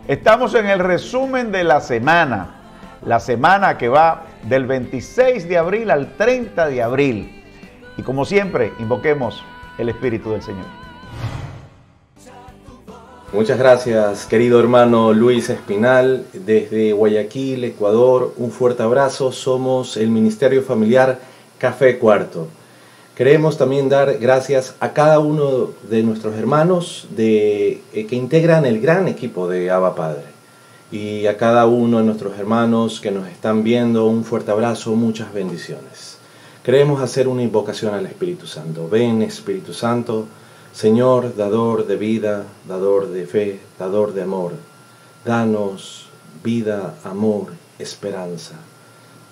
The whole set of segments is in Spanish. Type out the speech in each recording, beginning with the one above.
Estamos en el resumen de la semana que va del 26 de abril al 30 de abril. Y como siempre, invoquemos el Espíritu del Señor. Muchas gracias, querido hermano Luis Espinal, desde Guayaquil, Ecuador. Un fuerte abrazo. Somos el Ministerio Familiar Café Cuarto. Queremos también dar gracias a cada uno de nuestros hermanos que integran el gran equipo de Abba Padre. Y a cada uno de nuestros hermanos que nos están viendo, un fuerte abrazo, muchas bendiciones. Queremos hacer una invocación al Espíritu Santo. Ven, Espíritu Santo, Señor, dador de vida, dador de fe, dador de amor. Danos vida, amor, esperanza.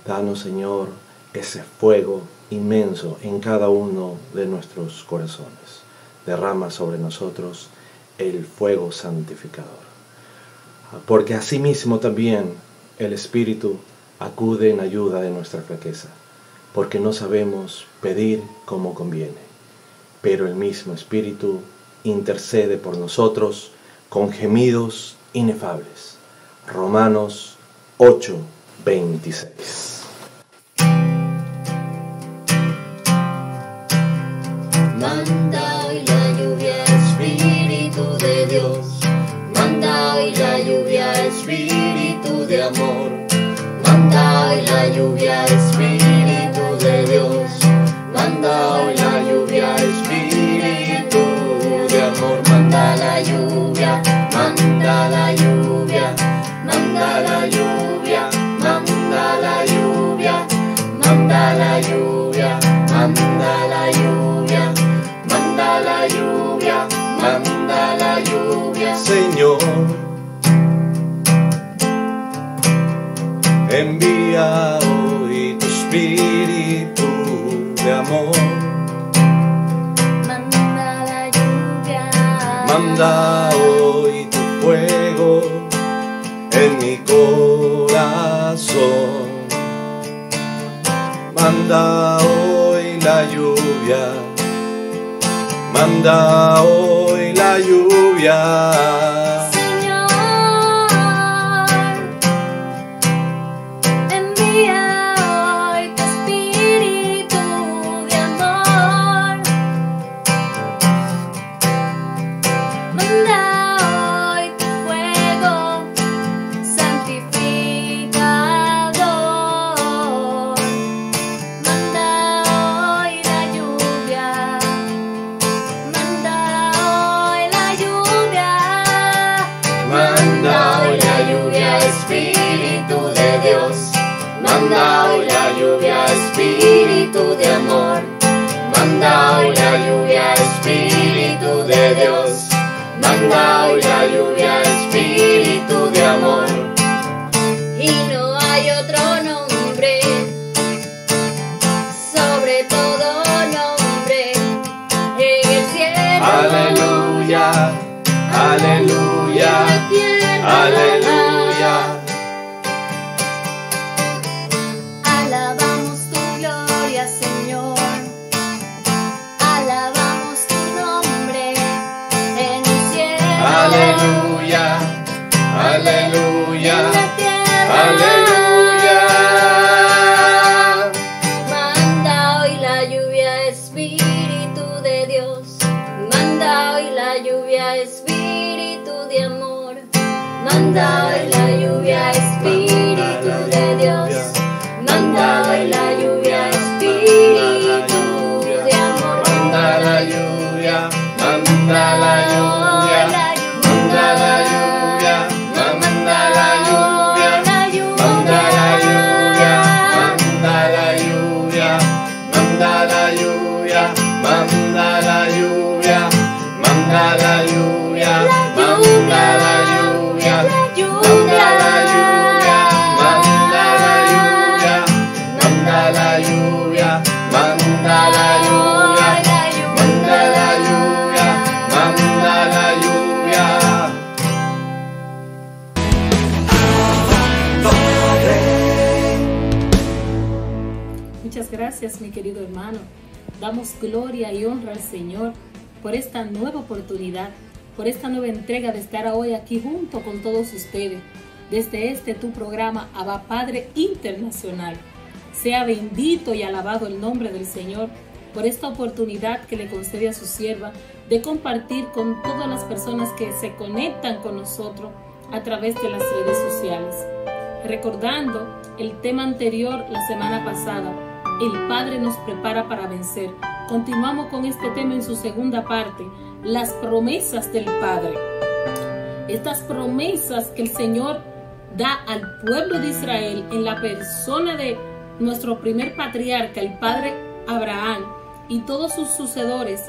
Danos, Señor, ese fuego inmenso en cada uno de nuestros corazones. Derrama sobre nosotros el fuego santificador. Porque asimismo también el Espíritu acude en ayuda de nuestra flaqueza, porque no sabemos pedir como conviene, pero el mismo Espíritu intercede por nosotros con gemidos inefables. Romanos 8:26. Manda hoy la lluvia, Espíritu de Dios. Manda hoy la lluvia, Espíritu de amor. Manda hoy la lluvia, Espíritu de Dios. Manda hoy la lluvia, Espíritu de amor. Manda la lluvia, manda la lluvia, manda la lluvia, manda la lluvia, manda la lluvia, manda la lluvia. Manda la lluvia, manda la lluvia, Señor, envía hoy tu Espíritu de amor. manda la lluvia, Manda hoy tu fuego en mi corazón. Manda hoy la lluvia. Manda hoy la lluvia. Señor, envía hoy tu Espíritu de amor. Manda hoy tu fuego santificador. Manda hoy la lluvia. Manda hoy la lluvia. Manda hoy la lluvia, Espíritu de Dios. Manda hoy la lluvia, Espíritu de amor. Manda hoy la lluvia, Espíritu de Dios. Manda hoy la lluvia, Espíritu de amor. Y no hay otro nombre sobre todo nombre en el cielo. Aleluya, aleluya, aleluya. Alabamos tu gloria, Señor. Alabamos tu nombre en el cielo. Aleluya, aleluya, En la tierra. aleluya. Manda hoy la lluvia, Espíritu de Dios. Manda hoy la lluvia, Espíritu de amor. Manda hoy la lluvia, Espíritu de Dios. Manda hoy la lluvia, Espíritu de amor. Manda la lluvia, manda la lluvia, manda la lluvia, manda la lluvia, manda la lluvia, manda la lluvia, manda la lluvia, manda la lluvia, manda la lluvia, manda la lluvia, manda la lluvia, manda la lluvia, manda la lluvia, manda la lluvia, manda la lluvia, manda la lluvia. Muchas gracias, mi querido hermano. Damos gloria y honra al Señor por esta nueva oportunidad por esta nueva entrega de estar hoy aquí junto con todos ustedes, desde tu programa Abba Padre Internacional. Sea bendito y alabado el nombre del Señor por esta oportunidad que le concede a su sierva de compartir con todas las personas que se conectan con nosotros a través de las redes sociales. Recordando el tema anterior la semana pasada, el Padre nos prepara para vencer. Continuamos con este tema en su segunda parte, las promesas del Padre. Estas promesas que el Señor da al pueblo de Israel en la persona de nuestro primer patriarca, el Padre Abraham, y todos sus sucesores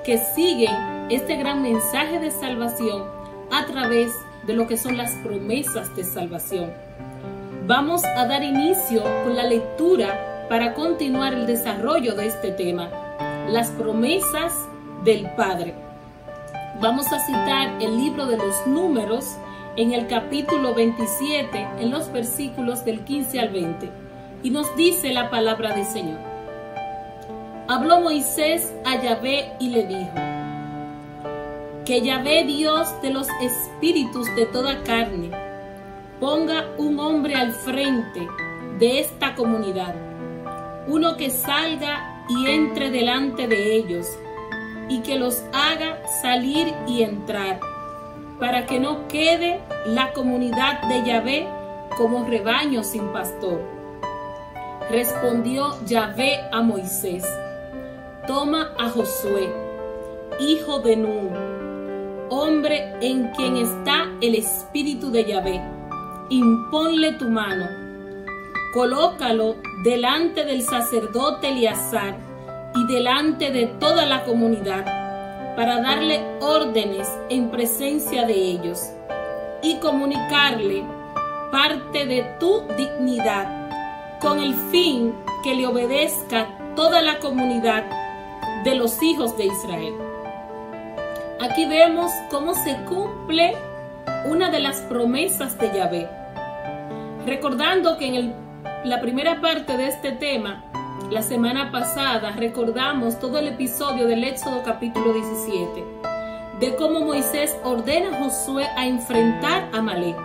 que siguen este gran mensaje de salvación a través de lo que son las promesas de salvación. Vamos a dar inicio con la lectura para continuar el desarrollo de este tema, las promesas del Padre. Vamos a citar el libro de los Números en el capítulo 27, en los versículos del 15 al 20, y nos dice la palabra del Señor. Habló Moisés a Yahvé y le dijo: que Yahvé, Dios de los espíritus de toda carne, ponga un hombre al frente de esta comunidad, uno que salga y entre delante de ellos, y que los haga salir y entrar, para que no quede la comunidad de Yahvé como rebaño sin pastor. Respondió Yahvé a Moisés: toma a Josué, hijo de Nun, hombre en quien está el espíritu de Yahvé, imponle tu mano, colócalo delante del sacerdote Eleazar y delante de toda la comunidad, para darle órdenes en presencia de ellos y comunicarle parte de tu dignidad, con el fin que le obedezca toda la comunidad de los hijos de Israel. Aquí vemos cómo se cumple una de las promesas de Yahvé. Recordando que en la primera parte de este tema, la semana pasada, recordamos todo el episodio del Éxodo capítulo 17, de cómo Moisés ordena a Josué a enfrentar a Amalek,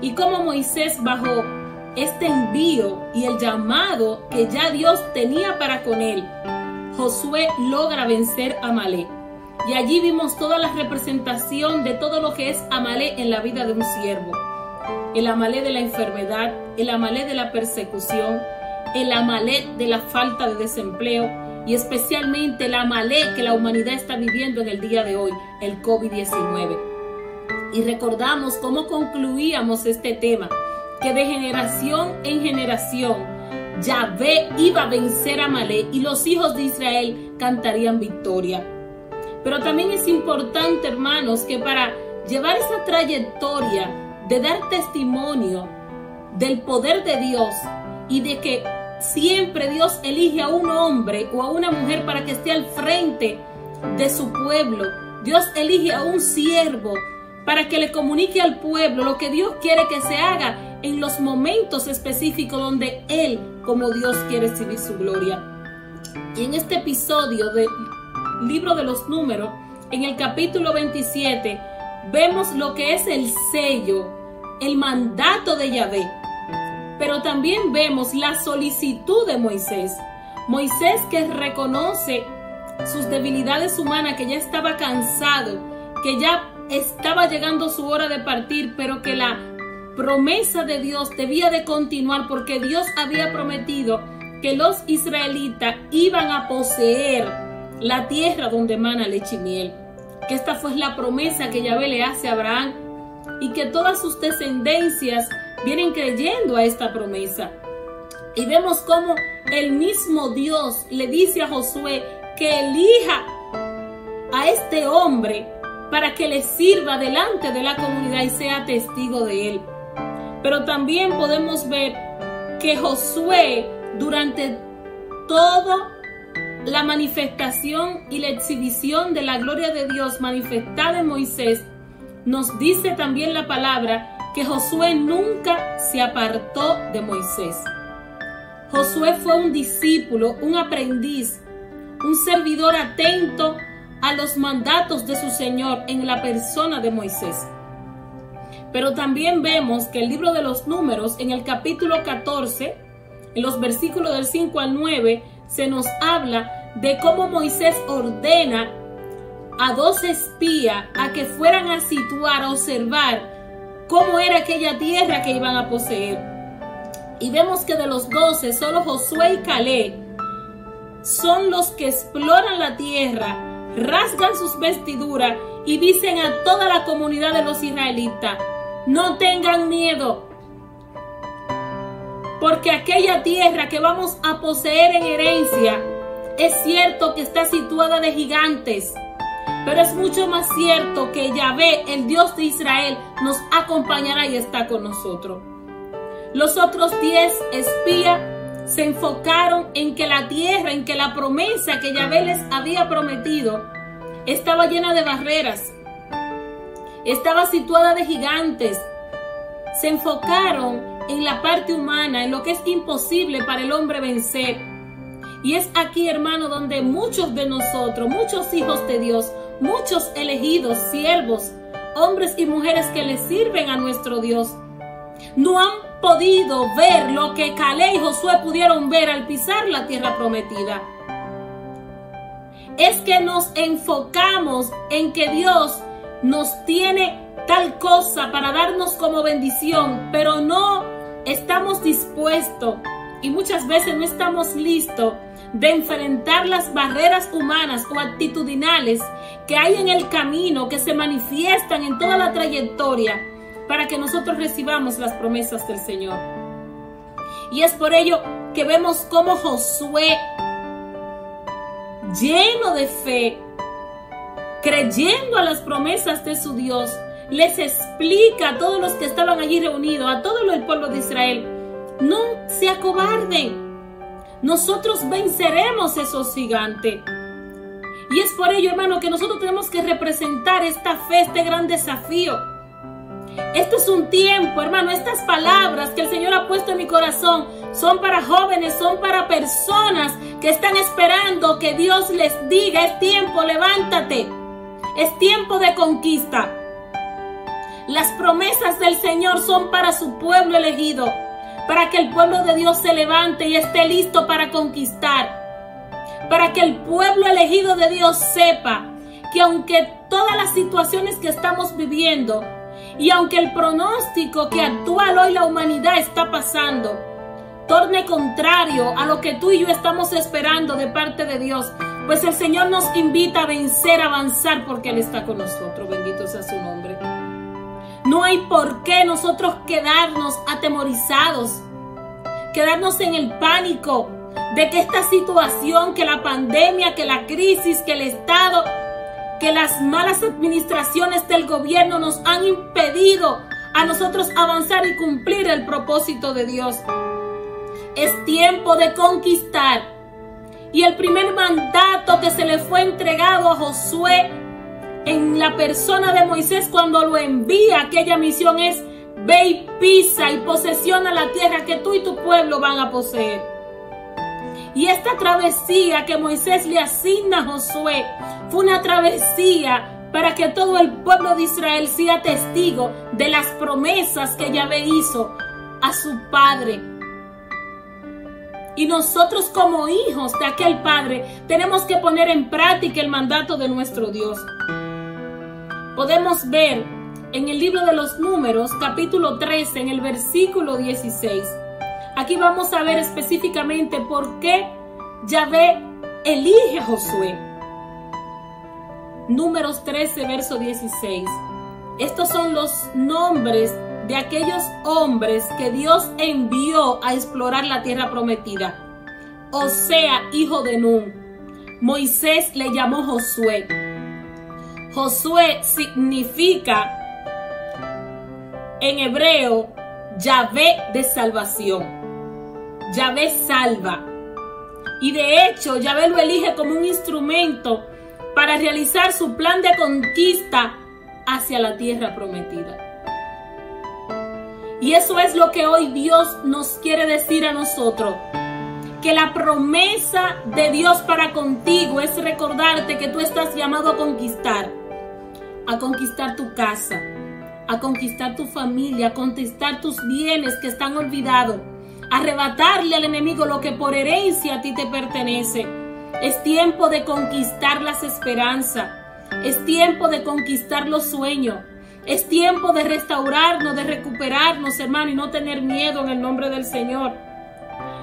y cómo Moisés, bajo este envío y el llamado que ya Dios tenía para con él, Josué logra vencer a Amalek. Y allí vimos toda la representación de todo lo que es Amalek en la vida de un siervo. El Amalek de la enfermedad, el Amalek de la persecución, el Amalek de la falta de desempleo y especialmente el Amalek que la humanidad está viviendo en el día de hoy, el COVID-19. Y recordamos cómo concluíamos este tema, que de generación en generación Yahvé iba a vencer a Amalek y los hijos de Israel cantarían victoria. Pero también es importante, hermanos, que para llevar esa trayectoria de dar testimonio del poder de Dios y de que siempre Dios elige a un hombre o a una mujer para que esté al frente de su pueblo, Dios elige a un siervo para que le comunique al pueblo lo que Dios quiere que se haga en los momentos específicos donde Él, como Dios, quiere exhibir su gloria. Y en este episodio del libro de los Números, en el capítulo 27, vemos lo que es el sello, el mandato de Yahvé. Pero también vemos la solicitud de Moisés. Moisés, que reconoce sus debilidades humanas, que ya estaba cansado, que ya estaba llegando su hora de partir, pero que la promesa de Dios debía de continuar, porque Dios había prometido que los israelitas iban a poseer la tierra donde emana leche y miel, que esta fue la promesa que Yahvé le hace a Abraham y que todas sus descendencias vienen creyendo a esta promesa. Y vemos cómo el mismo Dios le dice a Josué que elija a este hombre para que le sirva delante de la comunidad y sea testigo de él. Pero también podemos ver que Josué, durante toda la manifestación y la exhibición de la gloria de Dios manifestada en Moisés, nos dice también la palabra que Josué nunca se apartó de Moisés. Josué fue un discípulo, un aprendiz, un servidor atento a los mandatos de su Señor en la persona de Moisés. Pero también vemos que el libro de los Números, en el capítulo 14, en los versículos del 5 al 9, se nos habla de cómo Moisés ordena a 2 espías a que fueran a situar, a observar cómo era aquella tierra que iban a poseer. Y vemos que de los 12, solo Josué y Caleb son los que exploran la tierra, rasgan sus vestiduras y dicen a toda la comunidad de los israelitas: no tengan miedo, porque aquella tierra que vamos a poseer en herencia es cierto que está situada de gigantes, pero es mucho más cierto que Yahvé, el Dios de Israel, nos acompañará y está con nosotros. Los otros 10 espías se enfocaron en que la tierra, en que la promesa que Yahvé les había prometido estaba llena de barreras, estaba situada de gigantes. Se enfocaron en la parte humana, en lo que es imposible para el hombre vencer. Y es aquí, hermano, donde muchos de nosotros, muchos hijos de Dios, muchos elegidos, siervos, hombres y mujeres que le sirven a nuestro Dios, no han podido ver lo que Caleb y Josué pudieron ver al pisar la tierra prometida. Es que nos enfocamos en que Dios nos tiene tal cosa para darnos como bendición, pero no estamos dispuestos y muchas veces no estamos listos de enfrentar las barreras humanas o actitudinales que hay en el camino, que se manifiestan en toda la trayectoria para que nosotros recibamos las promesas del Señor. Y es por ello que vemos cómo Josué, lleno de fe, creyendo a las promesas de su Dios, les explica a todos los que estaban allí reunidos, a todo el pueblo de Israel: no se acobarden, nosotros venceremos esos gigantes. Y es por ello, hermano, que nosotros tenemos que representar esta fe, este gran desafío. Este es un tiempo, hermano, estas palabras que el Señor ha puesto en mi corazón son para jóvenes, son para personas que están esperando que Dios les diga: es tiempo, levántate, es tiempo de conquista. Las promesas del Señor son para su pueblo elegido, para que el pueblo de Dios se levante y esté listo para conquistar, para que el pueblo elegido de Dios sepa que aunque todas las situaciones que estamos viviendo y aunque el pronóstico que actual hoy la humanidad está pasando torne contrario a lo que tú y yo estamos esperando de parte de Dios, pues el Señor nos invita a vencer, a avanzar, porque Él está con nosotros. Bendito sea su nombre. No hay por qué nosotros quedarnos atemorizados, quedarnos en el pánico de que esta situación, que la pandemia, que la crisis, que el Estado, que las malas administraciones del gobierno nos han impedido a nosotros avanzar y cumplir el propósito de Dios. Es tiempo de conquistar. Y el primer mandato que se le fue entregado a Josué en la persona de Moisés cuando lo envía a aquella misión es: ve y pisa y posesiona la tierra que tú y tu pueblo van a poseer. Y esta travesía que Moisés le asigna a Josué fue una travesía para que todo el pueblo de Israel sea testigo de las promesas que Yahvé hizo a su padre. Y nosotros, como hijos de aquel padre, tenemos que poner en práctica el mandato de nuestro Dios. Podemos ver en el libro de los Números, capítulo 13, en el versículo 16. Aquí vamos a ver específicamente por qué Yahvé elige a Josué. Números 13, verso 16. Estos son los nombres de aquellos hombres que Dios envió a explorar la tierra prometida. Osea, hijo de Nun. Moisés le llamó Josué. Josué significa en hebreo Yahvé de salvación. Yahvé salva. Y de hecho, Yahvé lo elige como un instrumento para realizar su plan de conquista hacia la tierra prometida. Y eso es lo que hoy Dios nos quiere decir a nosotros, que la promesa de Dios para contigo es recordarte que tú estás llamado a conquistar tu casa, a conquistar tu familia, a conquistar tus bienes que están olvidados, a arrebatarle al enemigo lo que por herencia a ti te pertenece. Es tiempo de conquistar las esperanzas, es tiempo de conquistar los sueños, es tiempo de restaurarnos, de recuperarnos, hermano, y no tener miedo en el nombre del Señor.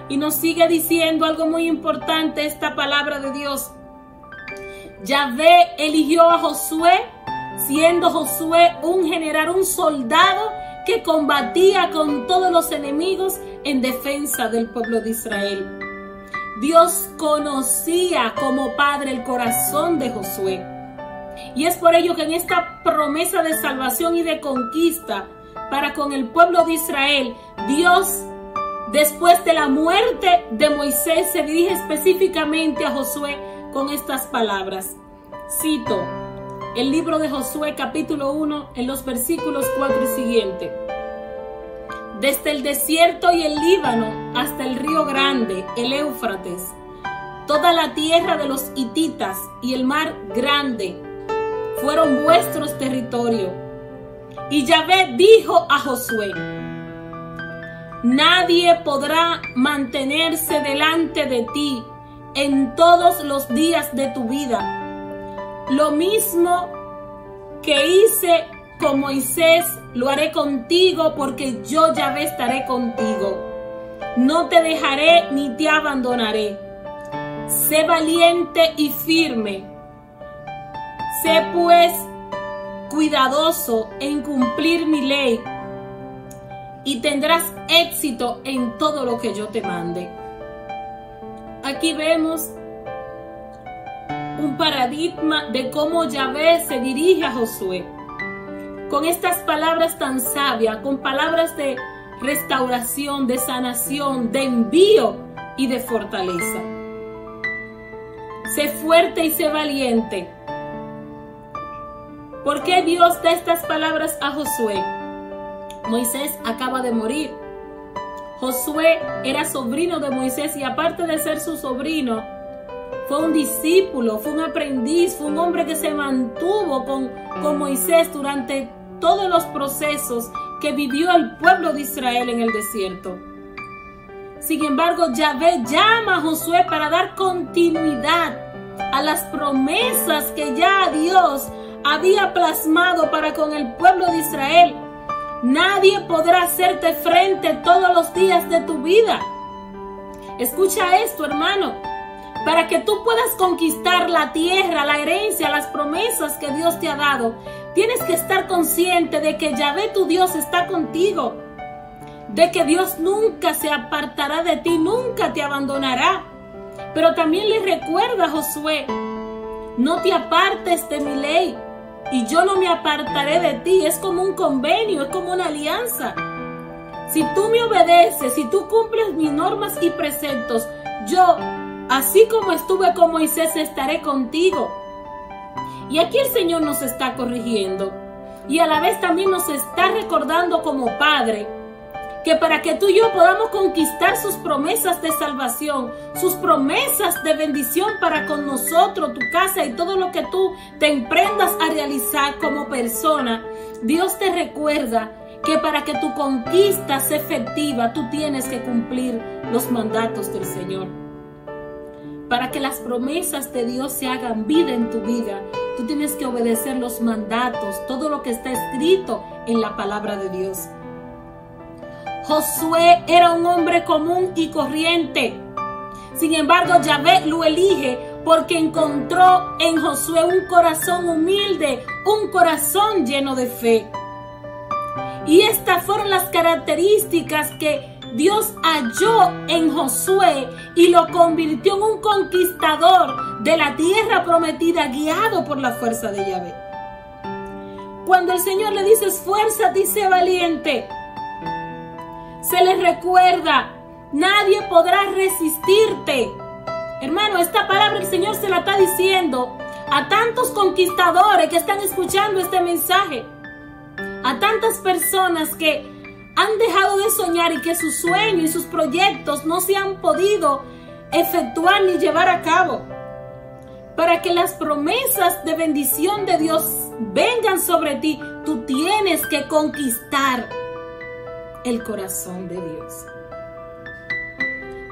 Y nos sigue diciendo algo muy importante esta palabra de Dios. Yahvé eligió a Josué, siendo Josué un general, un soldado que combatía con todos los enemigos en defensa del pueblo de Israel. Dios conocía como padre el corazón de Josué. Y es por ello que en esta promesa de salvación y de conquista para con el pueblo de Israel, Dios, después de la muerte de Moisés, se dirige específicamente a Josué con estas palabras. Cito el libro de Josué capítulo 1 en los versículos 4 y siguiente. Desde el desierto y el Líbano hasta el río grande, el Éufrates, toda la tierra de los hititas y el mar grande fueron vuestros territorios. Y Yahvé dijo a Josué: nadie podrá mantenerse delante de ti en todos los días de tu vida. Lo mismo que hice con Moisés, lo haré contigo, porque yo Yahvé estaré contigo. No te dejaré ni te abandonaré. Sé valiente y firme. Sé pues cuidadoso en cumplir mi ley, y tendrás éxito en todo lo que yo te mande. Aquí vemos un paradigma de cómo Yahvé se dirige a Josué. Con estas palabras tan sabias, con palabras de restauración, de sanación, de envío y de fortaleza. Sé fuerte y sé valiente. ¿Por qué Dios da estas palabras a Josué? Moisés acaba de morir. Josué era sobrino de Moisés y aparte de ser su sobrino, fue un discípulo, fue un aprendiz, fue un hombre que se mantuvo con Moisés durante todos los procesos que vivió el pueblo de Israel en el desierto. Sin embargo, Yahvé llama a Josué para dar continuidad a las promesas que ya Dios había plasmado para con el pueblo de Israel. Nadie podrá hacerte frente todos los días de tu vida. Escucha esto, hermano. Para que tú puedas conquistar la tierra, la herencia, las promesas que Dios te ha dado, tienes que estar consciente de que Yahvé tu Dios está contigo, de que Dios nunca se apartará de ti, nunca te abandonará. Pero también le recuerda a Josué: no te apartes de mi ley y yo no me apartaré de ti. Es como un convenio, es como una alianza. Si tú me obedeces, si tú cumples mis normas y preceptos, yo, así como estuve con Moisés, estaré contigo. Y aquí el Señor nos está corrigiendo y a la vez también nos está recordando como Padre que para que tú y yo podamos conquistar sus promesas de salvación, sus promesas de bendición para con nosotros, tu casa y todo lo que tú te emprendas a realizar como persona, Dios te recuerda que para que tu conquista sea efectiva, tú tienes que cumplir los mandatos del Señor. Para que las promesas de Dios se hagan vida en tu vida, tú tienes que obedecer los mandatos, todo lo que está escrito en la palabra de Dios. Josué era un hombre común y corriente. Sin embargo, Yahvé lo elige porque encontró en Josué un corazón humilde, un corazón lleno de fe. Y estas fueron las características que Dios halló en Josué y lo convirtió en un conquistador de la tierra prometida, guiado por la fuerza de Yahvé. Cuando el Señor le dice: esfuérzate y sé valiente, se le recuerda: nadie podrá resistirte. Hermano, esta palabra el Señor se la está diciendo a tantos conquistadores que están escuchando este mensaje, a tantas personas que han dejado de soñar y que sus sueños y sus proyectos no se han podido efectuar ni llevar a cabo. Para que las promesas de bendición de Dios vengan sobre ti, tú tienes que conquistar el corazón de Dios.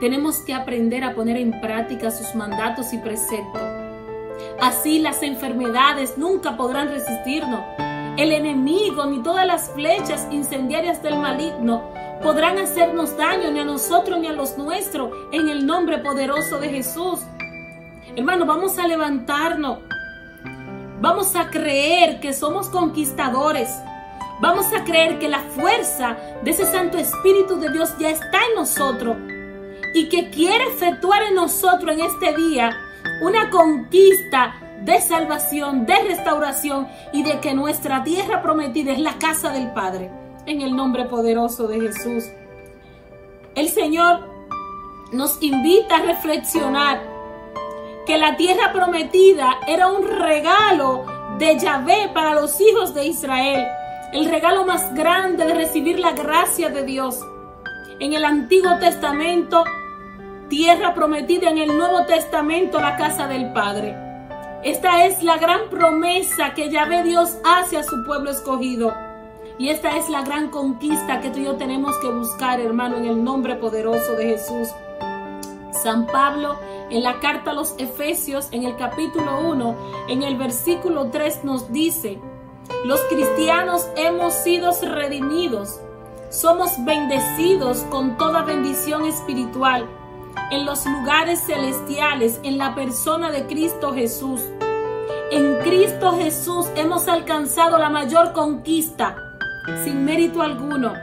Tenemos que aprender a poner en práctica sus mandatos y preceptos. Así las enfermedades nunca podrán resistirnos. El enemigo ni todas las flechas incendiarias del maligno podrán hacernos daño, ni a nosotros ni a los nuestros, en el nombre poderoso de Jesús. Hermano, vamos a levantarnos. Vamos a creer que somos conquistadores. Vamos a creer que la fuerza de ese Santo Espíritu de Dios ya está en nosotros y que quiere efectuar en nosotros en este día una conquista de salvación, de restauración y de que nuestra tierra prometida es la casa del Padre. En el nombre poderoso de Jesús. El Señor nos invita a reflexionar que la tierra prometida era un regalo de Yahvé para los hijos de Israel. El regalo más grande de recibir la gracia de Dios. En el Antiguo Testamento, tierra prometida; en el Nuevo Testamento, la casa del Padre. Esta es la gran promesa que Yahvé Dios hace a su pueblo escogido. Y esta es la gran conquista que tú y yo tenemos que buscar, hermano, en el nombre poderoso de Jesús. San Pablo, en la carta a los Efesios, en el capítulo 1, en el versículo 3, nos dice: los cristianos hemos sido redimidos, somos bendecidos con toda bendición espiritual en los lugares celestiales, en la persona de Cristo Jesús. En Cristo Jesús hemos alcanzado la mayor conquista, sin mérito alguno,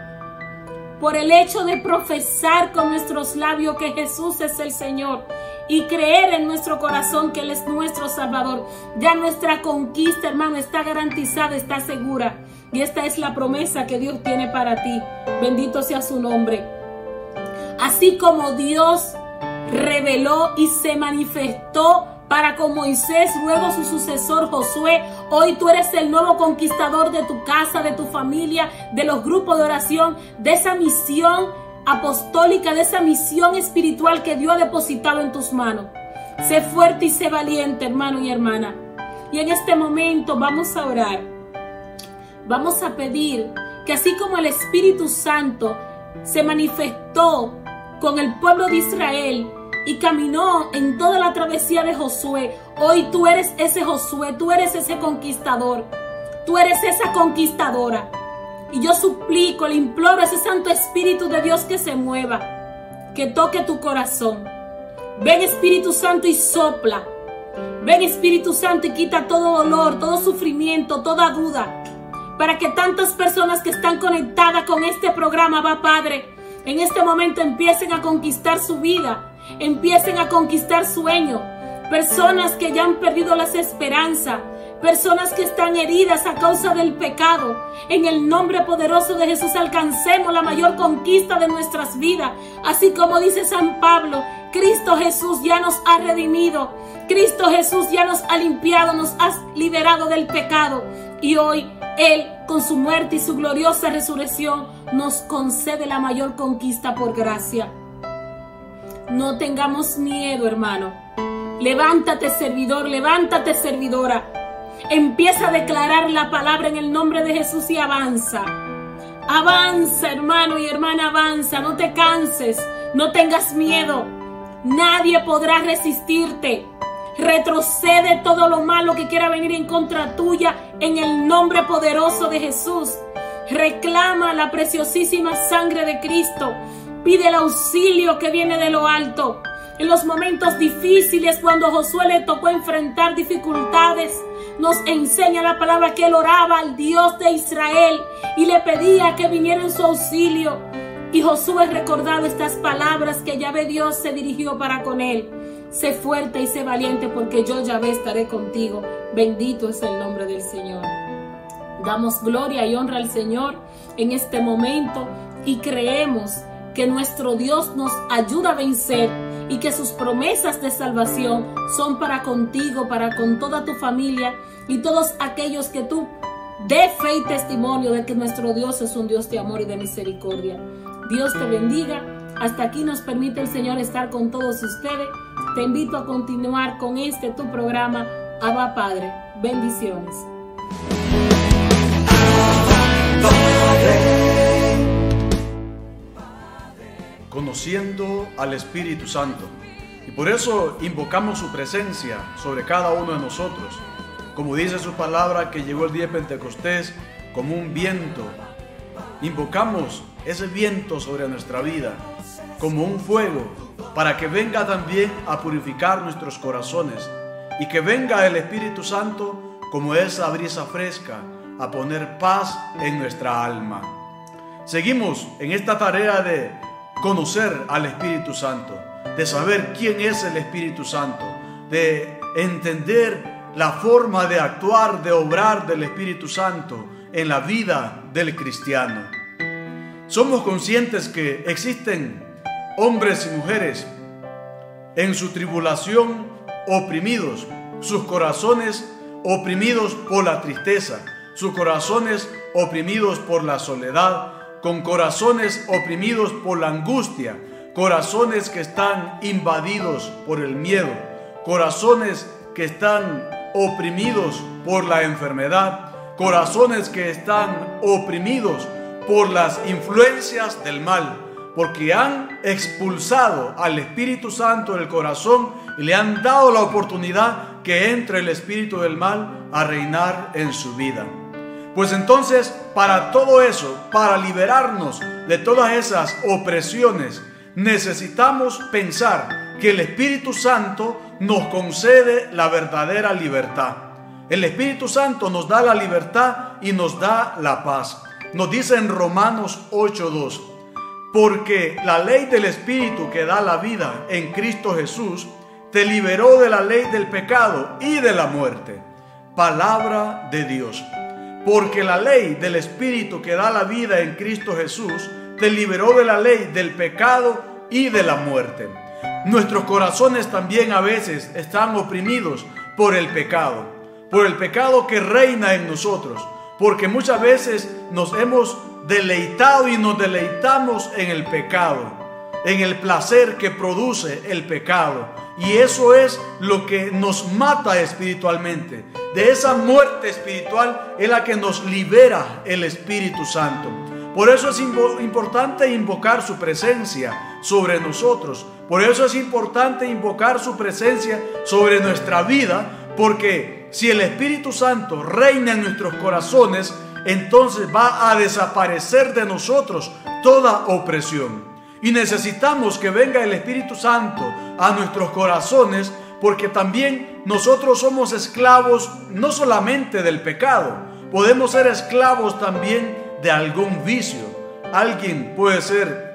por el hecho de profesar con nuestros labios que Jesús es el Señor y creer en nuestro corazón que Él es nuestro Salvador. Ya nuestra conquista, hermano, está garantizada, está segura. Y esta es la promesa que Dios tiene para ti. Bendito sea su nombre. Así como Dios reveló y se manifestó para con Moisés, luego su sucesor Josué, hoy tú eres el nuevo conquistador de tu casa, de tu familia, de los grupos de oración, de esa misión apostólica, de esa misión espiritual que Dios ha depositado en tus manos. Sé fuerte y sé valiente, hermano y hermana. Y en este momento vamos a orar. Vamos a pedir que así como el Espíritu Santo se manifestó con el pueblo de Israel y caminó en toda la travesía de Josué, hoy tú eres ese Josué, tú eres ese conquistador, tú eres esa conquistadora. Y yo suplico, le imploro a ese Santo Espíritu de Dios que se mueva, que toque tu corazón. Ven, Espíritu Santo, y sopla. Ven, Espíritu Santo, y quita todo dolor, todo sufrimiento, toda duda, para que tantas personas que están conectadas con este programa, va Padre, en este momento empiecen a conquistar su vida, empiecen a conquistar sueños. Personas que ya han perdido las esperanzas, personas que están heridas a causa del pecado. En el nombre poderoso de Jesús alcancemos la mayor conquista de nuestras vidas. Así como dice San Pablo, Cristo Jesús ya nos ha redimido, Cristo Jesús ya nos ha limpiado, nos ha liberado del pecado. Y hoy Él, con su muerte y su gloriosa resurrección, nos concede la mayor conquista por gracia. No tengamos miedo, hermano. Levántate, servidor, levántate, servidora. Empieza a declarar la palabra en el nombre de Jesús y avanza. Avanza, hermano y hermana, avanza. No te canses, no tengas miedo. Nadie podrá resistirte. Retrocede todo lo malo que quiera venir en contra tuya en el nombre poderoso de Jesús. Reclama la preciosísima sangre de Cristo. Pide el auxilio que viene de lo alto. En los momentos difíciles, cuando Josué le tocó enfrentar dificultades, nos enseña la palabra que él oraba al Dios de Israel y le pedía que viniera en su auxilio. Y Josué recordaba estas palabras que Yahvé Dios se dirigió para con él. Sé fuerte y sé valiente, porque yo, Yahvé, estaré contigo. Bendito es el nombre del Señor. Damos gloria y honra al Señor en este momento y creemos que nuestro Dios nos ayuda a vencer y que sus promesas de salvación son para contigo, para con toda tu familia y todos aquellos que tú dé fe y testimonio de que nuestro Dios es un Dios de amor y de misericordia. Dios te bendiga Hasta aquí nos permite el Señor estar con todos ustedes. Te invito a continuar con tu programa, Abba Padre. Bendiciones. Conociendo al Espíritu Santo. Y por eso invocamos su presencia sobre cada uno de nosotros. Como dice su palabra, que llegó el día de Pentecostés como un viento. Invocamos ese viento sobre nuestra vida como un fuego, para que venga también a purificar nuestros corazones, y que venga el Espíritu Santo como esa brisa fresca a poner paz en nuestra alma. Seguimos en esta tarea de conocer al Espíritu Santo, de saber quién es el Espíritu Santo, de entender la forma de actuar, de obrar del Espíritu Santo en la vida del cristiano. Somos conscientes que existen hombres y mujeres en su tribulación oprimidos, sus corazones oprimidos por la tristeza, sus corazones oprimidos por la soledad, con corazones oprimidos por la angustia, corazones que están invadidos por el miedo, corazones que están oprimidos por la enfermedad, corazones que están oprimidos por las influencias del mal, porque han expulsado al Espíritu Santo del corazón y le han dado la oportunidad que entre el espíritu del mal a reinar en su vida. Pues entonces, para todo eso, para liberarnos de todas esas opresiones, necesitamos pensar que el Espíritu Santo nos concede la verdadera libertad. El Espíritu Santo nos da la libertad y nos da la paz. Nos dice en Romanos 8:2, porque la ley del Espíritu que da la vida en Cristo Jesús te liberó de la ley del pecado y de la muerte. Palabra de Dios. Porque la ley del Espíritu que da la vida en Cristo Jesús te liberó de la ley del pecado y de la muerte. Nuestros corazones también a veces están oprimidos por el pecado que reina en nosotros, porque muchas veces nos hemos deleitado y nos deleitamos en el pecado, en el placer que produce el pecado, y eso es lo que nos mata espiritualmente. De esa muerte espiritual es la que nos libera el Espíritu Santo. Por eso es importante invocar su presencia sobre nosotros. Por eso es importante invocar su presencia sobre nuestra vida, porque si el Espíritu Santo reina en nuestros corazones, entonces va a desaparecer de nosotros toda opresión. Y necesitamos que venga el Espíritu Santo a nuestros corazones, porque también nosotros somos esclavos no solamente del pecado, podemos ser esclavos también de algún vicio. Alguien puede ser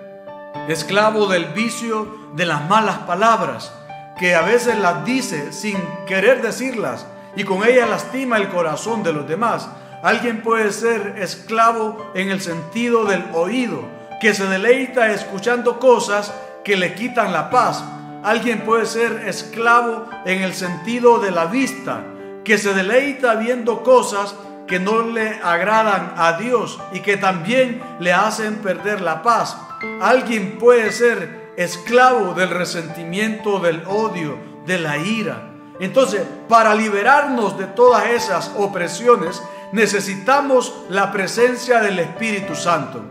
esclavo del vicio de las malas palabras, que a veces las dice sin querer decirlas y con ellas lastima el corazón de los demás. Alguien puede ser esclavo en el sentido del oído, que se deleita escuchando cosas que le quitan la paz. Alguien puede ser esclavo en el sentido de la vista, que se deleita viendo cosas que no le agradan a Dios y que también le hacen perder la paz. Alguien puede ser esclavo del resentimiento, del odio, de la ira. Entonces, para liberarnos de todas esas opresiones, necesitamos la presencia del Espíritu Santo,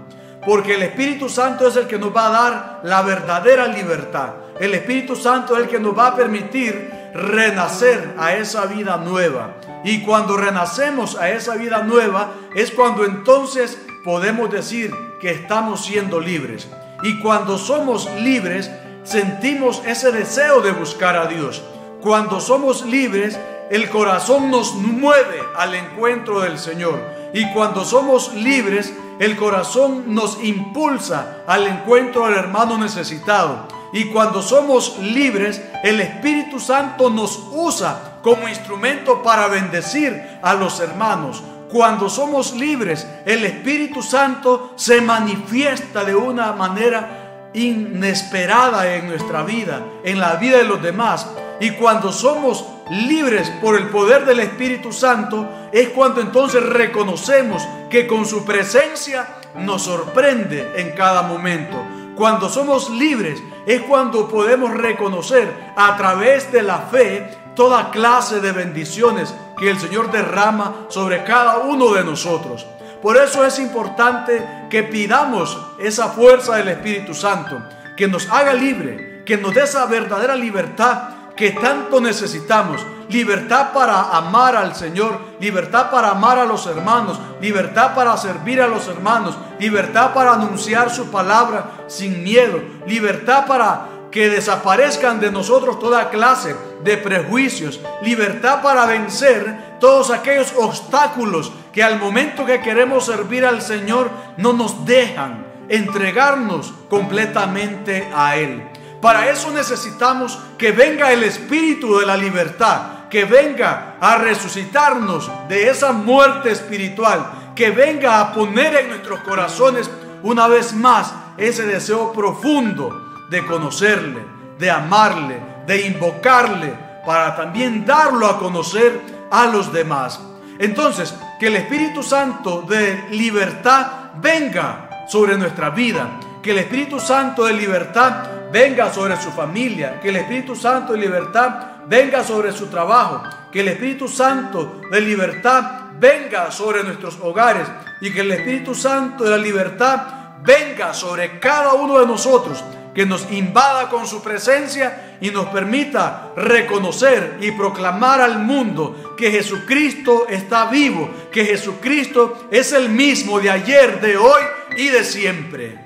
porque el Espíritu Santo es el que nos va a dar la verdadera libertad. El Espíritu Santo es el que nos va a permitir renacer a esa vida nueva. Y cuando renacemos a esa vida nueva, es cuando entonces podemos decir que estamos siendo libres. Y cuando somos libres, sentimos ese deseo de buscar a Dios. Cuando somos libres, el corazón nos mueve al encuentro del Señor. Y cuando somos libres, el corazón nos impulsa al encuentro del hermano necesitado. Y cuando somos libres, el Espíritu Santo nos usa como instrumento para bendecir a los hermanos. Cuando somos libres, el Espíritu Santo se manifiesta de una manera inesperada en nuestra vida, en la vida de los demás. Y cuando somos libres por el poder del Espíritu Santo, es cuando entonces reconocemos que con su presencia nos sorprende en cada momento. Cuando somos libres es cuando podemos reconocer a través de la fe toda clase de bendiciones que el Señor derrama sobre cada uno de nosotros. Por eso es importante que pidamos esa fuerza del Espíritu Santo, que nos haga libre, que nos dé esa verdadera libertad que tanto necesitamos. Libertad para amar al Señor, libertad para amar a los hermanos, libertad para servir a los hermanos, libertad para anunciar su palabra sin miedo, libertad para que desaparezcan de nosotros toda clase de prejuicios, libertad para vencer todos aquellos obstáculos que al momento que queremos servir al Señor no nos dejan entregarnos completamente a Él. Para eso necesitamos que venga el Espíritu de la libertad, que venga a resucitarnos de esa muerte espiritual, que venga a poner en nuestros corazones una vez más ese deseo profundo de conocerle, de amarle, de invocarle, para también darlo a conocer a los demás. Entonces, que el Espíritu Santo de libertad venga sobre nuestra vida, que el Espíritu Santo de libertad venga sobre su familia, que el Espíritu Santo de libertad venga sobre su trabajo, que el Espíritu Santo de libertad venga sobre nuestros hogares y que el Espíritu Santo de la libertad venga sobre cada uno de nosotros, que nos invada con su presencia y nos permita reconocer y proclamar al mundo que Jesucristo está vivo, que Jesucristo es el mismo de ayer, de hoy y de siempre.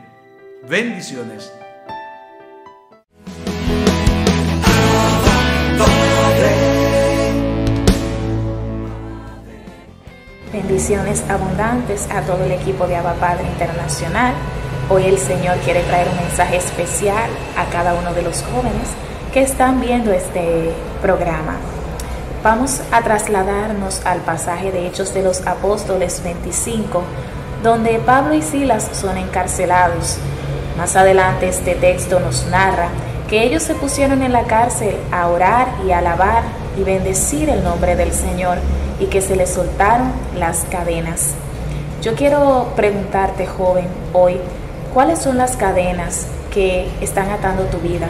Bendiciones. Bendiciones abundantes a todo el equipo de Abba Padre Internacional. Hoy el Señor quiere traer un mensaje especial a cada uno de los jóvenes que están viendo este programa. Vamos a trasladarnos al pasaje de Hechos de los Apóstoles 25, donde Pablo y Silas son encarcelados. Más adelante este texto nos narra que ellos se pusieron en la cárcel a orar y a alabar y bendecir el nombre del Señor, y que se les soltaron las cadenas. Yo quiero preguntarte, joven, hoy, ¿cuáles son las cadenas que están atando tu vida?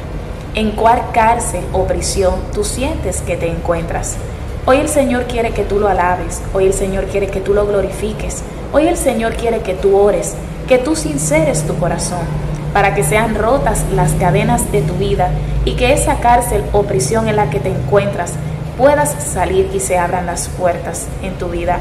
¿En cuál cárcel o prisión tú sientes que te encuentras? Hoy el Señor quiere que tú lo alabes, hoy el Señor quiere que tú lo glorifiques, hoy el Señor quiere que tú ores, que tú sinceres tu corazón, para que sean rotas las cadenas de tu vida y que esa cárcel o prisión en la que te encuentras puedas salir y se abran las puertas en tu vida.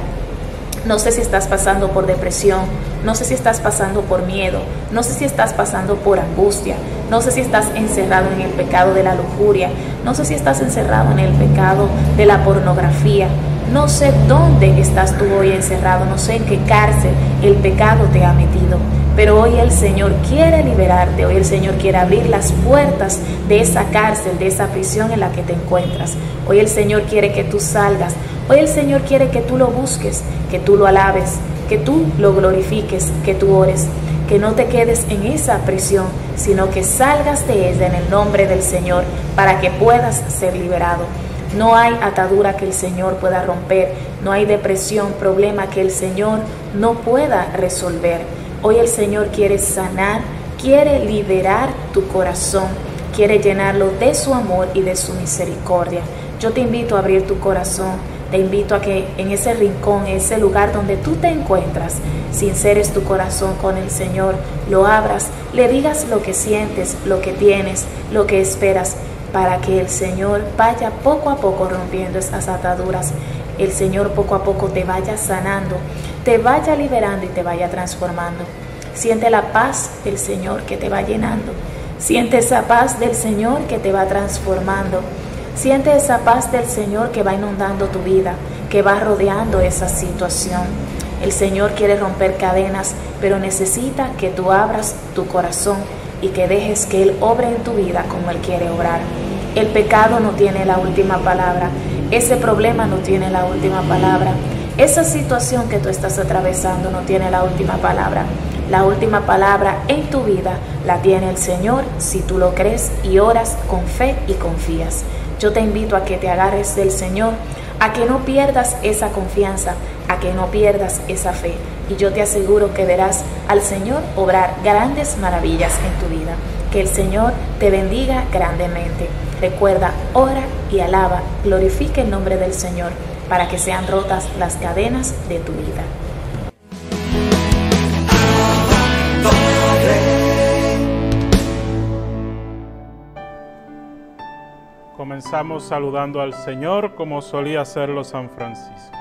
No sé si estás pasando por depresión, no sé si estás pasando por miedo, no sé si estás pasando por angustia, no sé si estás encerrado en el pecado de la lujuria, no sé si estás encerrado en el pecado de la pornografía, no sé dónde estás tú hoy encerrado, no sé en qué cárcel el pecado te ha metido. Pero hoy el Señor quiere liberarte, hoy el Señor quiere abrir las puertas de esa cárcel, de esa prisión en la que te encuentras. Hoy el Señor quiere que tú salgas, hoy el Señor quiere que tú lo busques, que tú lo alabes, que tú lo glorifiques, que tú ores, que no te quedes en esa prisión, sino que salgas de ella en el nombre del Señor para que puedas ser liberado. No hay atadura que el Señor pueda romper, no hay depresión, problema que el Señor no pueda resolver. Hoy el Señor quiere sanar, quiere liberar tu corazón, quiere llenarlo de su amor y de su misericordia. Yo te invito a abrir tu corazón, te invito a que en ese rincón, en ese lugar donde tú te encuentras, sinceres tu corazón con el Señor, lo abras, le digas lo que sientes, lo que tienes, lo que esperas, para que el Señor vaya poco a poco rompiendo esas ataduras. El Señor poco a poco te vaya sanando, te vaya liberando y te vaya transformando. Siente la paz del Señor que te va llenando. Siente esa paz del Señor que te va transformando. Siente esa paz del Señor que va inundando tu vida, que va rodeando esa situación. El Señor quiere romper cadenas, pero necesita que tú abras tu corazón y que dejes que Él obre en tu vida como Él quiere obrar. El pecado no tiene la última palabra. Ese problema no tiene la última palabra. Esa situación que tú estás atravesando no tiene la última palabra. La última palabra en tu vida la tiene el Señor si tú lo crees y oras con fe y confías. Yo te invito a que te agarres del Señor, a que no pierdas esa confianza, a que no pierdas esa fe y yo te aseguro que verás al Señor obrar grandes maravillas en tu vida. Que el Señor te bendiga grandemente. Recuerda, ora y alaba, glorifica el nombre del Señor para que sean rotas las cadenas de tu vida. Comenzamos saludando al Señor como solía hacerlo San Francisco.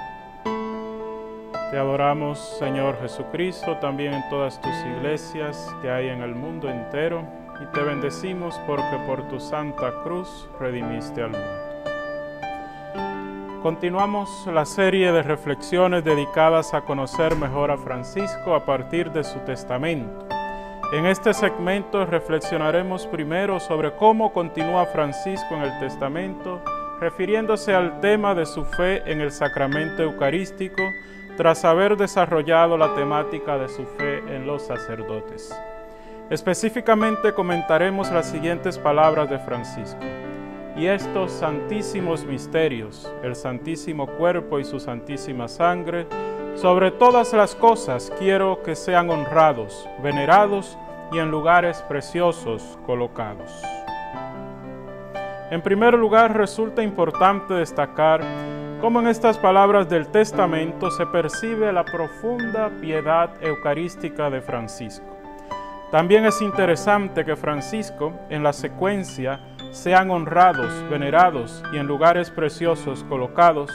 Te adoramos, Señor Jesucristo, también en todas tus iglesias que hay en el mundo entero, y te bendecimos porque por tu santa cruz redimiste al mundo. Continuamos la serie de reflexiones dedicadas a conocer mejor a Francisco a partir de su testamento. En este segmento reflexionaremos primero sobre cómo continúa Francisco en el testamento, refiriéndose al tema de su fe en el sacramento eucarístico, tras haber desarrollado la temática de su fe en los sacerdotes. Específicamente comentaremos las siguientes palabras de Francisco: y estos santísimos misterios, el santísimo cuerpo y su santísima sangre, sobre todas las cosas quiero que sean honrados, venerados y en lugares preciosos colocados. En primer lugar, resulta importante destacar cómo en estas palabras del testamento se percibe la profunda piedad eucarística de Francisco. También es interesante que Francisco, en la secuencia, sean honrados, venerados y en lugares preciosos colocados,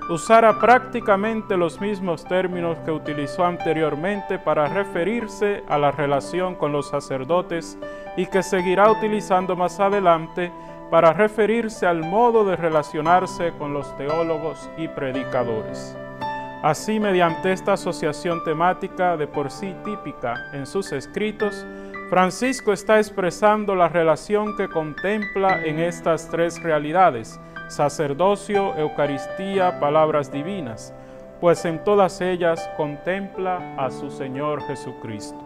usara prácticamente los mismos términos que utilizó anteriormente para referirse a la relación con los sacerdotes y que seguirá utilizando más adelante para referirse al modo de relacionarse con los teólogos y predicadores. Así, mediante esta asociación temática de por sí típica en sus escritos, Francisco está expresando la relación que contempla en estas tres realidades: sacerdocio, Eucaristía, palabras divinas, pues en todas ellas contempla a su Señor Jesucristo.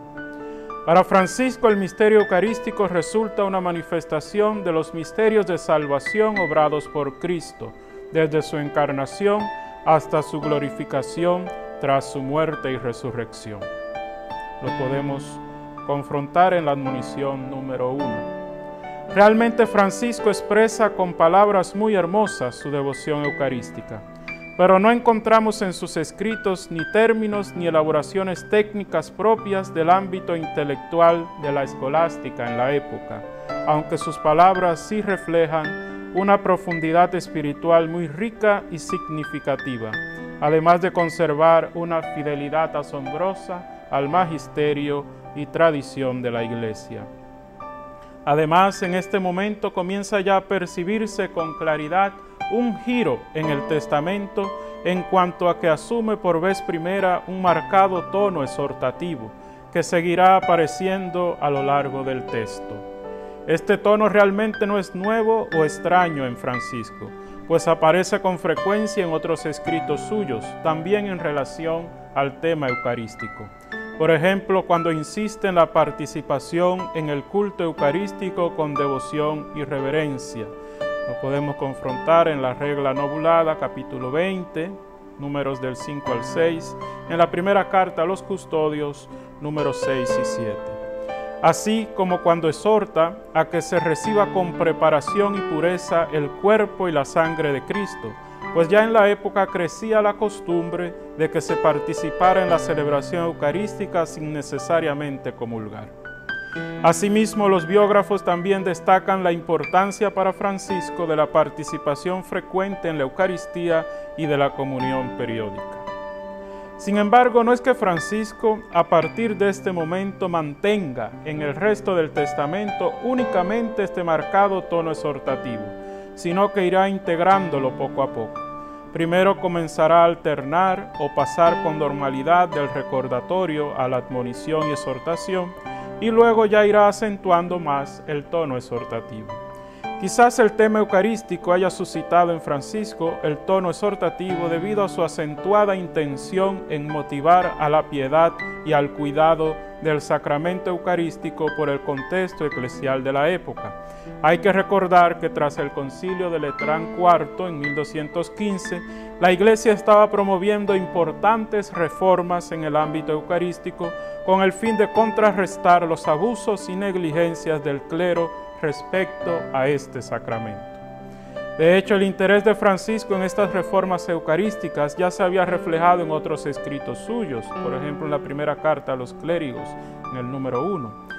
Para Francisco, el misterio eucarístico resulta una manifestación de los misterios de salvación obrados por Cristo, desde su encarnación hasta su glorificación tras su muerte y resurrección. Lo podemos confrontar en la admonición número 1. Realmente Francisco expresa con palabras muy hermosas su devoción eucarística, pero no encontramos en sus escritos ni términos ni elaboraciones técnicas propias del ámbito intelectual de la escolástica en la época, aunque sus palabras sí reflejan una profundidad espiritual muy rica y significativa, además de conservar una fidelidad asombrosa al magisterio y tradición de la Iglesia. Además, en este momento comienza ya a percibirse con claridad un giro en el testamento en cuanto a que asume por vez primera un marcado tono exhortativo que seguirá apareciendo a lo largo del texto. Este tono realmente no es nuevo o extraño en Francisco, pues aparece con frecuencia en otros escritos suyos, también en relación al tema eucarístico. Por ejemplo, cuando insiste en la participación en el culto eucarístico con devoción y reverencia. Lo podemos confrontar en la regla novulada, capítulo 20, números del 5 al 6, en la primera carta a los custodios, números 6 y 7. Así como cuando exhorta a que se reciba con preparación y pureza el cuerpo y la sangre de Cristo, pues ya en la época crecía la costumbre de que se participara en la celebración eucarística sin necesariamente comulgar. Asimismo, los biógrafos también destacan la importancia para Francisco de la participación frecuente en la Eucaristía y de la comunión periódica. Sin embargo, no es que Francisco, a partir de este momento, mantenga en el resto del testamento únicamente este marcado tono exhortativo, sino que irá integrándolo poco a poco. Primero comenzará a alternar o pasar con normalidad del recordatorio a la admonición y exhortación, y luego ya irá acentuando más el tono exhortativo. Quizás el tema eucarístico haya suscitado en Francisco el tono exhortativo debido a su acentuada intención en motivar a la piedad y al cuidado del sacramento eucarístico por el contexto eclesial de la época. Hay que recordar que tras el concilio de Letrán IV en 1215, la Iglesia estaba promoviendo importantes reformas en el ámbito eucarístico con el fin de contrarrestar los abusos y negligencias del clero respecto a este sacramento. De hecho, el interés de Francisco en estas reformas eucarísticas ya se había reflejado en otros escritos suyos, por ejemplo en la primera carta a los clérigos, en el número 1.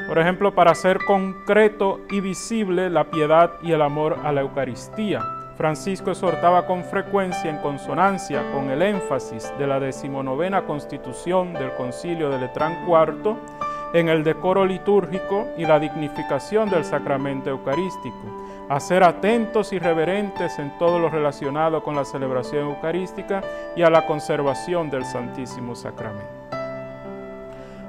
Por ejemplo, para hacer concreto y visible la piedad y el amor a la Eucaristía, Francisco exhortaba con frecuencia en consonancia con el énfasis de la 19ª Constitución del Concilio de Letrán IV en el decoro litúrgico y la dignificación del sacramento eucarístico, a ser atentos y reverentes en todo lo relacionado con la celebración eucarística y a la conservación del Santísimo Sacramento.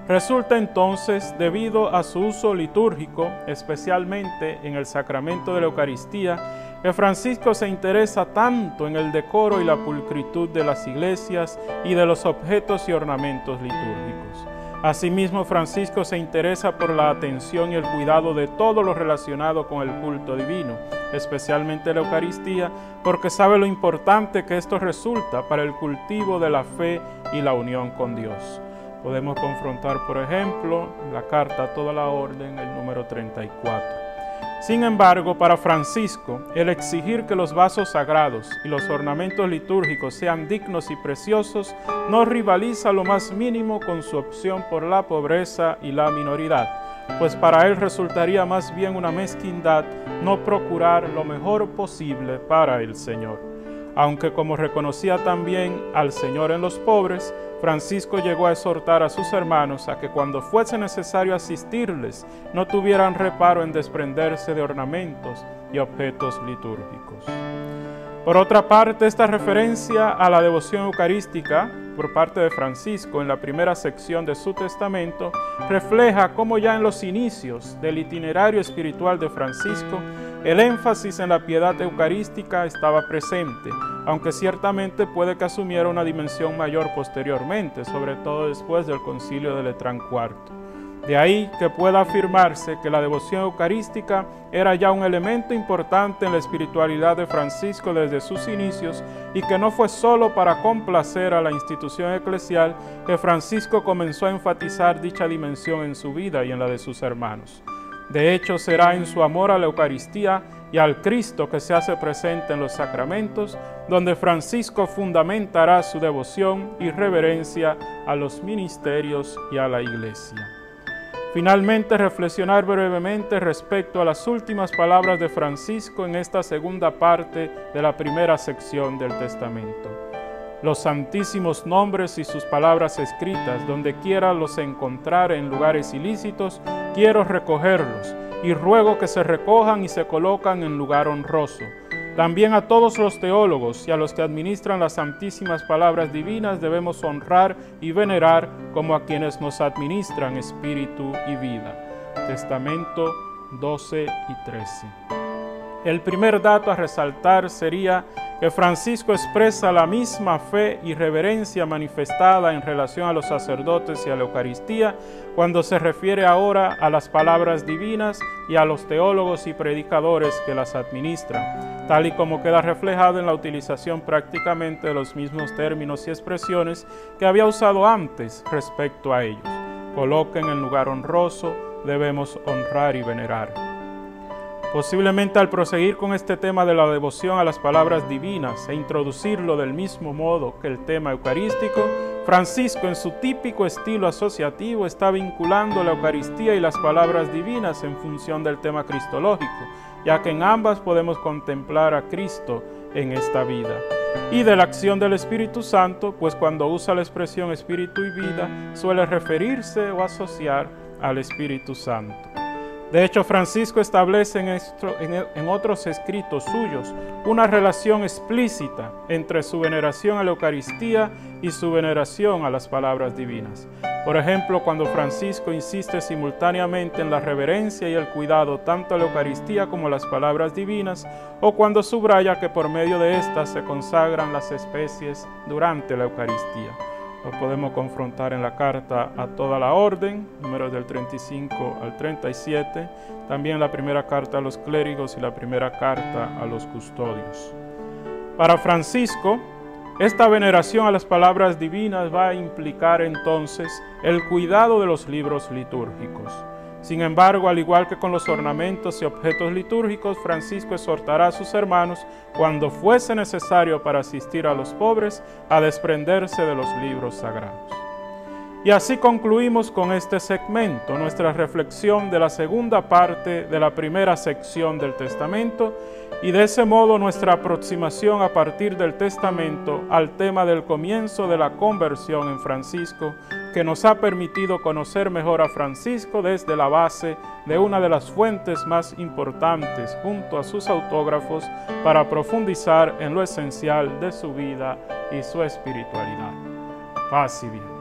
Resulta entonces, debido a su uso litúrgico, especialmente en el sacramento de la Eucaristía, que Francisco se interesa tanto en el decoro y la pulcritud de las iglesias y de los objetos y ornamentos litúrgicos. Asimismo, Francisco se interesa por la atención y el cuidado de todo lo relacionado con el culto divino, especialmente la Eucaristía, porque sabe lo importante que esto resulta para el cultivo de la fe y la unión con Dios. Podemos confrontar, por ejemplo, la carta a toda la orden, el número 34. Sin embargo, para Francisco, el exigir que los vasos sagrados y los ornamentos litúrgicos sean dignos y preciosos no rivaliza lo más mínimo con su opción por la pobreza y la minoridad, pues para él resultaría más bien una mezquindad no procurar lo mejor posible para el Señor. Aunque como reconocía también al Señor en los pobres, Francisco llegó a exhortar a sus hermanos a que cuando fuese necesario asistirles, no tuvieran reparo en desprenderse de ornamentos y objetos litúrgicos. Por otra parte, esta referencia a la devoción eucarística por parte de Francisco en la primera sección de su testamento refleja cómo ya en los inicios del itinerario espiritual de Francisco, el énfasis en la piedad eucarística estaba presente, aunque ciertamente puede que asumiera una dimensión mayor posteriormente, sobre todo después del concilio de Letrán IV. De ahí que pueda afirmarse que la devoción eucarística era ya un elemento importante en la espiritualidad de Francisco desde sus inicios y que no fue solo para complacer a la institución eclesial que Francisco comenzó a enfatizar dicha dimensión en su vida y en la de sus hermanos. De hecho, será en su amor a la Eucaristía y al Cristo que se hace presente en los sacramentos, donde Francisco fundamentará su devoción y reverencia a los ministerios y a la Iglesia. Finalmente, reflexionar brevemente respecto a las últimas palabras de Francisco en esta segunda parte de la primera sección del Testamento. Los santísimos nombres y sus palabras escritas, donde quiera los encontrare en lugares ilícitos, quiero recogerlos, y ruego que se recojan y se colocan en lugar honroso. También a todos los teólogos y a los que administran las santísimas palabras divinas debemos honrar y venerar como a quienes nos administran espíritu y vida. Testamento 12 y 13. El primer dato a resaltar sería que Francisco expresa la misma fe y reverencia manifestada en relación a los sacerdotes y a la Eucaristía cuando se refiere ahora a las palabras divinas y a los teólogos y predicadores que las administran, tal y como queda reflejado en la utilización prácticamente de los mismos términos y expresiones que había usado antes respecto a ellos. Coloquen en lugar honroso, debemos honrar y venerar. Posiblemente al proseguir con este tema de la devoción a las palabras divinas e introducirlo del mismo modo que el tema eucarístico, Francisco en su típico estilo asociativo está vinculando la Eucaristía y las palabras divinas en función del tema cristológico, ya que en ambas podemos contemplar a Cristo en esta vida. Y de la acción del Espíritu Santo, pues cuando usa la expresión espíritu y vida, suele referirse o asociar al Espíritu Santo. De hecho, Francisco establece en otros escritos suyos una relación explícita entre su veneración a la Eucaristía y su veneración a las palabras divinas. Por ejemplo, cuando Francisco insiste simultáneamente en la reverencia y el cuidado tanto a la Eucaristía como a las palabras divinas, o cuando subraya que por medio de estas se consagran las especies durante la Eucaristía. Lo podemos confrontar en la carta a toda la orden, números del 35 al 37, también la primera carta a los clérigos y la primera carta a los custodios. Para Francisco, esta veneración a las palabras divinas va a implicar entonces el cuidado de los libros litúrgicos. Sin embargo, al igual que con los ornamentos y objetos litúrgicos, Francisco exhortará a sus hermanos, cuando fuese necesario para asistir a los pobres, a desprenderse de los libros sagrados. Y así concluimos con este segmento, nuestra reflexión de la segunda parte de la primera sección del Testamento, y de ese modo nuestra aproximación a partir del Testamento al tema del comienzo de la conversión en Francisco, que nos ha permitido conocer mejor a Francisco desde la base de una de las fuentes más importantes junto a sus autógrafos para profundizar en lo esencial de su vida y su espiritualidad. Paz y bien.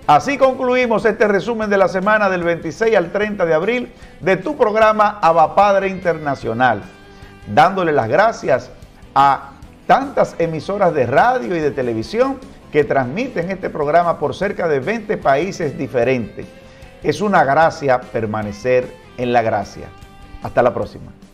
Así concluimos este resumen de la semana del 26 al 30 de abril de tu programa Abba Padre Internacional, dándole las gracias a tantas emisoras de radio y de televisión que transmiten este programa por cerca de 20 países diferentes. Es una gracia permanecer en la gracia. Hasta la próxima.